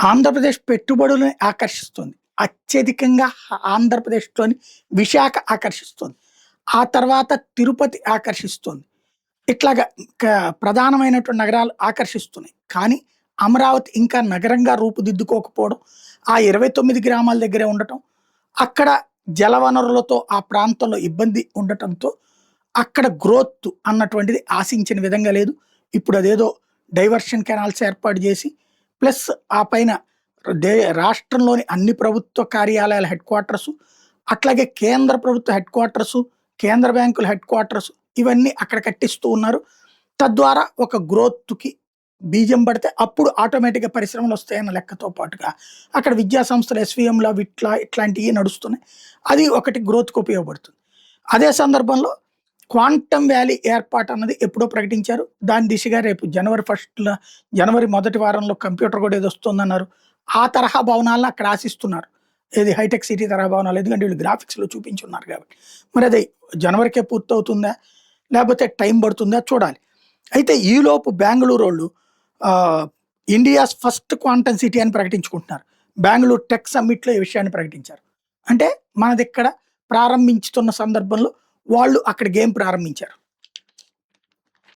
ఆంధ్రప్రదేశ్ పెట్టుబడులను ఆకర్షిస్తుంది. అత్యధికంగా ఆంధ్రప్రదేశ్‌లోని విశాఖ ఆకర్షిస్తుంది. ఆ తర్వాత తిరుపతి ఆకర్షిస్తుంది. ఇట్లాగా క ప్రధానమైనటువంటి నగరాలు ఆకర్షిస్తున్నాయి. కానీ అమరావతి ఇంకా నగరంగా రూపుదిద్దుకోకపోవడం, ఆ 29 గ్రామాల దగ్గరే ఉండటం, అక్కడ జలవనరులతో ఆ ప్రాంతంలో ఇబ్బంది ఉండటంతో అక్కడ గ్రోత్ అన్నటువంటిది ఆశించిన విధంగా లేదు. ఇప్పుడదేదో డైవర్షన్ కెనాల్స్ ఏర్పాటు జేసి, ప్లస్ ఆ పైన దే రాష్ట్రంలోని అన్ని ప్రభుత్వ కార్యాలయాల హెడ్ క్వార్టర్సు, అట్లాగే కేంద్ర ప్రభుత్వ హెడ్ క్వార్టర్సు, కేంద్ర బ్యాంకుల హెడ్ క్వార్టర్స్ ఇవన్నీ అక్కడ కట్టిస్తూ ఉన్నారు. తద్వారా ఒక గ్రోత్‌కి బీజం పడితే అప్పుడు ఆటోమేటిక్‌గా పరిశ్రమలొస్తాయన్న లెక్కతో పాటుగా అక్కడ విద్యా సంస్థలు ఎస్‌వీఎంలా, విట్లా ఇట్లాంటియి నడుస్తున్నాయి. అది ఒకటి గ్రోత్‌కి ఉపయోగపడుతుంది. అదే సందర్భంలో క్వాంటమ్ వ్యాలీ ఏర్పాటన్నది ఎప్పుడో ప్రకటించారు. దాని దిశగా రేపు జనవరి మొదటి వారంలో కంప్యూటర్ కూడా ఏదో వస్తుందన్నారు. ఆ తరహా భవనాలను అక్కడ ఆశిస్తున్నారు. ఏది హైటెక్ సిటీ తరహా భవనాలు. ఎందుకంటే వీళ్ళు గ్రాఫిక్స్‌లో చూపించున్నారు కాబట్టి. మరది జనవరికే పూర్తవుతుందా? లేపోతే టైం పడుతుందా చూడాలి. అయితే ఈలోపు బెంగుళూరోళ్ళు ఆహ్, ఇండియాస్ ఫస్ట్ క్వాంటమ్ సిటీ అని ప్రకటించుకుంటున్నారు. బెంగుళూరు టెక్ సమ్మిట్‌లో ఈ విషయాన్ని ప్రకటించారు. అంటే మనదిక్కడ ప్రారంభించుతున్న సందర్భంలో వాళ్ళు అక్కడ గేమ్ ప్రారంభించారు.